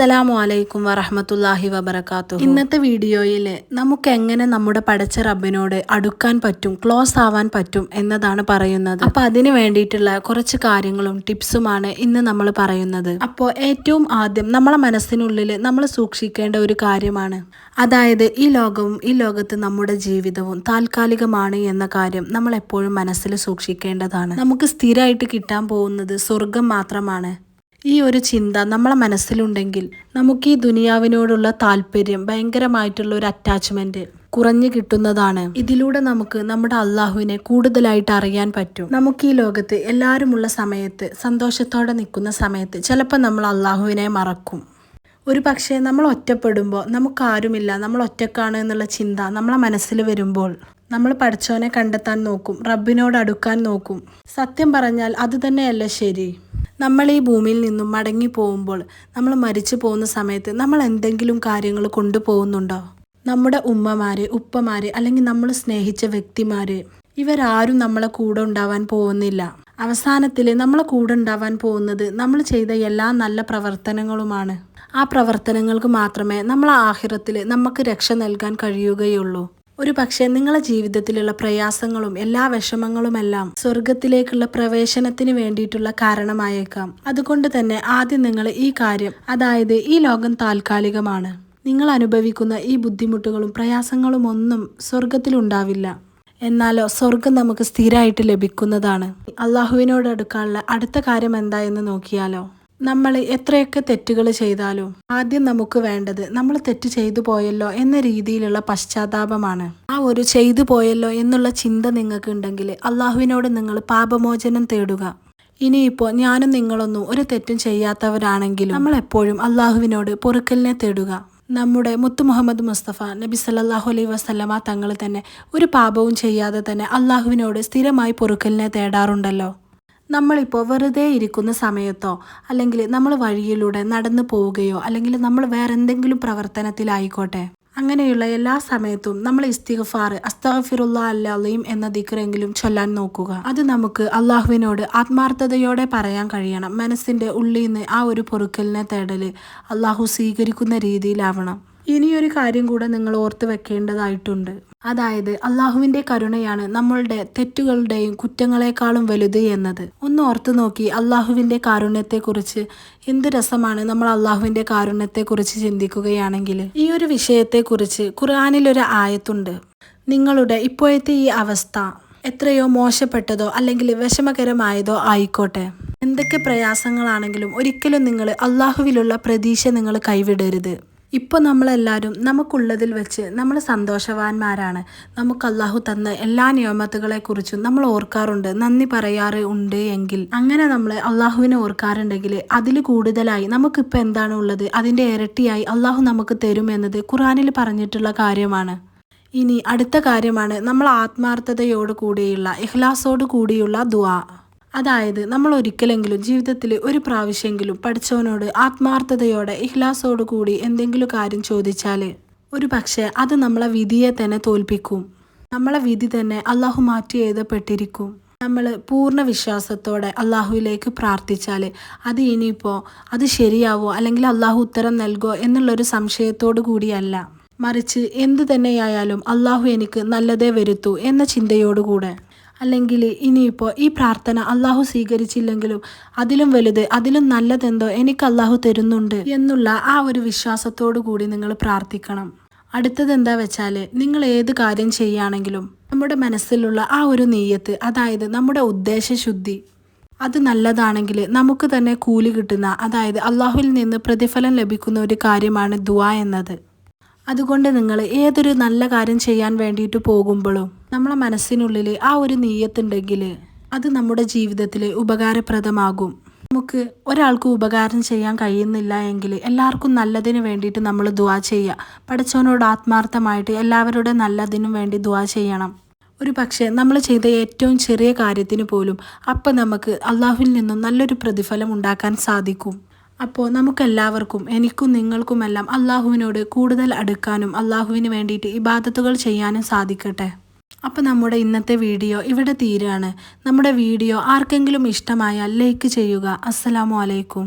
അസ്സലാമു അലൈക്കും വറഹ്മത്തുള്ളാഹി വബറകാതുഹു. ഇന്നത്തെ വീഡിയോയിൽ നമുക്ക് എങ്ങനെ നമ്മുടെ പടച്ച റബ്ബിനോട് അടുക്കാൻ പറ്റും, ക്ലോസ് ആവാൻ പറ്റും എന്നതാണ് പറയുന്നത്. അപ്പോൾ അതിന് വേണ്ടിയിട്ടുള്ള കുറച്ച് കാര്യങ്ങളും ടിപ്സുമാണ് ഇന്ന് നമ്മൾ പറയുന്നത്. അപ്പോൾ ഏറ്റവും ആദ്യം നമ്മളെ മനസ്സിനുള്ളിൽ നമ്മൾ സൂക്ഷിക്കേണ്ട ഒരു കാര്യമാണ്, അതായത് ഈ ലോകവും ഈ ലോകത്ത് നമ്മുടെ ജീവിതവും താൽക്കാലികമാണ് എന്ന കാര്യം നമ്മൾ എപ്പോഴും മനസ്സിൽ സൂക്ഷിക്കേണ്ടതാണ്. നമുക്ക് സ്ഥിരമായിട്ട് കിട്ടാൻ പോകുന്നത് സ്വർഗം മാത്രമാണ്. ഈ ഒരു ചിന്ത നമ്മളെ മനസ്സിലുണ്ടെങ്കിൽ നമുക്ക് ഈ ദുനിയാവിനോടുള്ള താല്പര്യം, ഭയങ്കരമായിട്ടുള്ള ഒരു അറ്റാച്ച്മെന്റ് കുറഞ്ഞു കിട്ടുന്നതാണ്. ഇതിലൂടെ നമുക്ക് നമ്മുടെ അള്ളാഹുവിനെ കൂടുതലായിട്ട് അറിയാൻ പറ്റും. നമുക്ക് ഈ ലോകത്ത് എല്ലാവരുമുള്ള സമയത്ത്, സന്തോഷത്തോടെ നിൽക്കുന്ന സമയത്ത് ചിലപ്പോൾ നമ്മൾ അള്ളാഹുവിനെ മറക്കും. ഒരു പക്ഷേ നമ്മൾ ഒറ്റപ്പെടുമ്പോൾ, നമുക്കാരുമില്ല, നമ്മൾ ഒറ്റക്കാണ് എന്നുള്ള ചിന്ത നമ്മളെ മനസ്സിൽ വരുമ്പോൾ നമ്മൾ പടച്ചോനെ കണ്ടെത്താൻ നോക്കും, റബ്ബിനോട് അടുക്കാൻ നോക്കും. സത്യം പറഞ്ഞാൽ അത് തന്നെയല്ല ശരി. നമ്മൾ ഈ ഭൂമിയിൽ നിന്നും മടങ്ങി പോകുമ്പോൾ, നമ്മൾ മരിച്ചു പോകുന്ന സമയത്ത് നമ്മൾ എന്തെങ്കിലും കാര്യങ്ങൾ കൊണ്ടുപോകുന്നുണ്ടോ? നമ്മുടെ ഉമ്മമാര്, ഉപ്പമാര്, അല്ലെങ്കിൽ നമ്മൾ സ്നേഹിച്ച വ്യക്തിമാര്, ഇവരാരും നമ്മളെ കൂടെ ഉണ്ടാവാൻ പോകുന്നില്ല. അവസാനത്തിൽ നമ്മളെ കൂടെ ഉണ്ടാവാൻ പോകുന്നത് നമ്മൾ ചെയ്ത എല്ലാ നല്ല പ്രവർത്തനങ്ങളുമാണ്. ആ പ്രവർത്തനങ്ങൾക്ക് മാത്രമേ നമ്മളെ ആഖിറത്തിൽ നമുക്ക് രക്ഷ നൽകാൻ കഴിയുകയുള്ളൂ. ഒരു പക്ഷേ നിങ്ങളുടെ ജീവിതത്തിലുള്ള പ്രയാസങ്ങളും എല്ലാ വിഷമങ്ങളുമെല്ലാം സ്വർഗത്തിലേക്കുള്ള പ്രവേശനത്തിന് വേണ്ടിയിട്ടുള്ള കാരണമായേക്കാം. അതുകൊണ്ട് തന്നെ ആദ്യം നിങ്ങൾ ഈ കാര്യം, അതായത് ഈ ലോകം താൽക്കാലികമാണ്, നിങ്ങൾ അനുഭവിക്കുന്ന ഈ ബുദ്ധിമുട്ടുകളും പ്രയാസങ്ങളും ഒന്നും സ്വർഗത്തിലുണ്ടാവില്ല. എന്നാലോ സ്വർഗം നമുക്ക് സ്ഥിരമായിട്ട് ലഭിക്കുന്നതാണ്. അള്ളാഹുവിനോട് അടുക്കാനുള്ള അടുത്ത കാര്യം എന്തായെന്ന് നോക്കിയാലോ. നമ്മൾ എത്രയൊക്കെ തെറ്റുകൾ ചെയ്താലും ആദ്യം നമുക്ക് വേണ്ടത് നമ്മൾ തെറ്റ് ചെയ്തു പോയല്ലോ എന്ന രീതിയിലുള്ള പശ്ചാത്താപമാണ്. ആ ഒരു ചെയ്തു പോയല്ലോ എന്നുള്ള ചിന്ത നിങ്ങൾക്ക് ഉണ്ടെങ്കിൽ അള്ളാഹുവിനോട് നിങ്ങൾ പാപമോചനം തേടുക. ഇനിയിപ്പോൾ ഞാനും നിങ്ങളൊന്നും ഒരു തെറ്റും ചെയ്യാത്തവരാണെങ്കിലും നമ്മൾ എപ്പോഴും അള്ളാഹുവിനോട് പൊറുക്കലിനെ തേടുക. നമ്മുടെ മുത്തു മുഹമ്മദ് മുസ്തഫ നബി സല്ലല്ലാഹു അലൈഹി വസല്ലമ തങ്ങൾ തന്നെ ഒരു പാപവും ചെയ്യാതെ തന്നെ അള്ളാഹുവിനോട് സ്ഥിരമായി പൊറുക്കലിനെ തേടാറുണ്ടല്ലോ. നമ്മളിപ്പോൾ വെറുതെ ഇരിക്കുന്ന സമയത്തോ, അല്ലെങ്കിൽ നമ്മൾ വഴിയിലൂടെ നടന്നു പോവുകയോ, അല്ലെങ്കിൽ നമ്മൾ വേറെ എന്തെങ്കിലും പ്രവർത്തനത്തിലായിക്കോട്ടെ, അങ്ങനെയുള്ള എല്ലാ സമയത്തും നമ്മൾ ഇസ്തിഗ്ഫാർ, അസ്തഗ്ഫിറുല്ലാഹ് അൽ-അലീം എന്ന ദിക്റെങ്കിലും ചൊല്ലാൻ നോക്കുക. അത് നമുക്ക് അള്ളാഹുവിനോട് ആത്മാർത്ഥതയോടെ പറയാൻ കഴിയണം. മനസ്സിൻ്റെ ഉള്ളിൽ നിന്ന് ആ ഒരു പൊറുക്കലിനെ തേടൽ അള്ളാഹു സ്വീകരിക്കുന്ന രീതിയിലാവണം. ഇനിയൊരു കാര്യം കൂടെ നിങ്ങൾ ഓർത്ത് വെക്കേണ്ടതായിട്ടുണ്ട്, അതായത് അള്ളാഹുവിൻ്റെ കരുണയാണ് നമ്മളുടെ തെറ്റുകളുടെയും കുറ്റങ്ങളെക്കാളും വലുത് എന്നത്. ഒന്ന് ഓർത്ത് നോക്കി അള്ളാഹുവിൻ്റെ കാരുണ്യത്തെക്കുറിച്ച്. എന്ത് രസമാണ് നമ്മൾ അള്ളാഹുവിൻ്റെ കാരുണ്യത്തെക്കുറിച്ച് ചിന്തിക്കുകയാണെങ്കിൽ. ഈ ഒരു വിഷയത്തെക്കുറിച്ച് ഖുർആനിലൊരു ആയത്തുണ്ട്. നിങ്ങളുടെ ഇപ്പോഴത്തെ ഈ അവസ്ഥ എത്രയോ മോശപ്പെട്ടതോ അല്ലെങ്കിൽ വിഷമകരമായതോ ആയിക്കോട്ടെ, എന്തൊക്കെ പ്രയാസങ്ങളാണെങ്കിലും ഒരിക്കലും നിങ്ങൾ അള്ളാഹുവിലുള്ള പ്രതീക്ഷ നിങ്ങൾ കൈവിടരുത്. ഇപ്പോൾ നമ്മളെല്ലാവരും നമുക്കുള്ളതിൽ വെച്ച് നമ്മൾ സന്തോഷവാന്മാരാണ്. നമുക്ക് അള്ളാഹു തന്ന എല്ലാ നിയമത്തുകളെക്കുറിച്ചും നമ്മൾ ഓർക്കാറുണ്ട്, നന്ദി പറയാറ് ഉണ്ട്. എങ്കിൽ അങ്ങനെ നമ്മൾ അള്ളാഹുവിനെ ഓർക്കാറുണ്ടെങ്കിൽ അതിൽ കൂടുതലായി നമുക്കിപ്പോൾ എന്താണ് ഉള്ളത് അതിൻ്റെ ഇരട്ടിയായി അള്ളാഹു നമുക്ക് തരുമെന്നത് ഖുർആനിൽ പറഞ്ഞിട്ടുള്ള കാര്യമാണ്. ഇനി അടുത്ത കാര്യമാണ് നമ്മൾ ആത്മാർത്ഥതയോട് കൂടിയുള്ള, ഇഖ്ലാസോട് കൂടിയുള്ള ദുആ. അതായത് നമ്മൾ ഒരിക്കലെങ്കിലും ജീവിതത്തിൽ ഒരു പ്രാവശ്യമെങ്കിലും പഠിച്ചവനോട് ആത്മാർത്ഥതയോടെ ഇഖ്ലാസോട് കൂടി എന്തെങ്കിലും കാര്യം ചോദിച്ചാൽ ഒരു പക്ഷേ അത് നമ്മളെ വിധിയെ തന്നെ തോൽപ്പിക്കും. നമ്മളെ വിധി തന്നെ അള്ളാഹു മാറ്റി എഴുതപ്പെട്ടിരിക്കും. നമ്മൾ പൂർണ്ണ വിശ്വാസത്തോടെ അള്ളാഹുവിലേക്ക് പ്രാർത്ഥിച്ചാൽ അത് ഇനിയിപ്പോൾ അത് ശരിയാവോ അല്ലെങ്കിൽ അള്ളാഹു ഉത്തരം നൽകോ എന്നുള്ളൊരു സംശയത്തോടു കൂടിയല്ല, മറിച്ച് എന്തു തന്നെയായാലും അള്ളാഹു എനിക്ക് നല്ലതേ വരുത്തൂ എന്ന ചിന്തയോടുകൂടെ. അല്ലെങ്കിൽ ഇനിയിപ്പോൾ ഈ പ്രാർത്ഥന അള്ളാഹു സ്വീകരിച്ചില്ലെങ്കിലും അതിലും വലുത്, അതിലും നല്ലതെന്തോ എനിക്ക് അള്ളാഹു തരുന്നുണ്ട് എന്നുള്ള ആ ഒരു വിശ്വാസത്തോടു കൂടി നിങ്ങൾ പ്രാർത്ഥിക്കണം. അടുത്തത് എന്താ വെച്ചാൽ, നിങ്ങൾ ഏത് കാര്യം ചെയ്യുകയാണെങ്കിലും നമ്മുടെ മനസ്സിലുള്ള ആ ഒരു നീയത്ത്, അതായത് നമ്മുടെ ഉദ്ദേശശുദ്ധി, അത് നല്ലതാണെങ്കിൽ നമുക്ക് തന്നെ കൂലി കിട്ടുന്ന, അതായത് അള്ളാഹുവിൽ നിന്ന് പ്രതിഫലം ലഭിക്കുന്ന ഒരു കാര്യമാണ് ദുആ എന്നത്. അതുകൊണ്ട് നിങ്ങൾ ഏതൊരു നല്ല കാര്യം ചെയ്യാൻ വേണ്ടിയിട്ട് പോകുമ്പോഴും നമ്മളെ മനസ്സിനുള്ളിൽ ആ ഒരു നീയത്തുണ്ടെങ്കിൽ അത് നമ്മുടെ ജീവിതത്തിൽ ഉപകാരപ്രദമാകും. നമുക്ക് ഒരാൾക്ക് ഉപകാരം ചെയ്യാൻ കഴിയുന്നില്ല എങ്കിൽ എല്ലാവർക്കും നല്ലതിന് വേണ്ടിയിട്ട് നമ്മൾ ദുആ ചെയ്യുക. പടച്ചവനോട് ആത്മാർത്ഥമായിട്ട് എല്ലാവരുടെ നല്ലതിനും വേണ്ടി ദുആ ചെയ്യണം. ഒരു പക്ഷേ നമ്മൾ ചെയ്ത ഏറ്റവും ചെറിയ കാര്യത്തിന് പോലും അപ്പം നമുക്ക് അള്ളാഹുവിൽ നിന്നും നല്ലൊരു പ്രതിഫലം ഉണ്ടാക്കാൻ സാധിക്കും. അപ്പോൾ നമുക്കെല്ലാവർക്കും, എനിക്കും നിങ്ങൾക്കുമെല്ലാം അള്ളാഹുവിനോട് കൂടുതൽ അടുക്കാനും അള്ളാഹുവിന് വേണ്ടിയിട്ട് ഇബാദത്തുകൾ ചെയ്യാനും സാധിക്കട്ടെ. അപ്പോൾ നമ്മുടെ ഇന്നത്തെ വീഡിയോ ഇവിടെ തീരുകയാണ്. നമ്മുടെ വീഡിയോ ആർക്കെങ്കിലും ഇഷ്ടമായാൽ ലൈക്ക് ചെയ്യുക. അസ്സലാമു അലൈക്കും.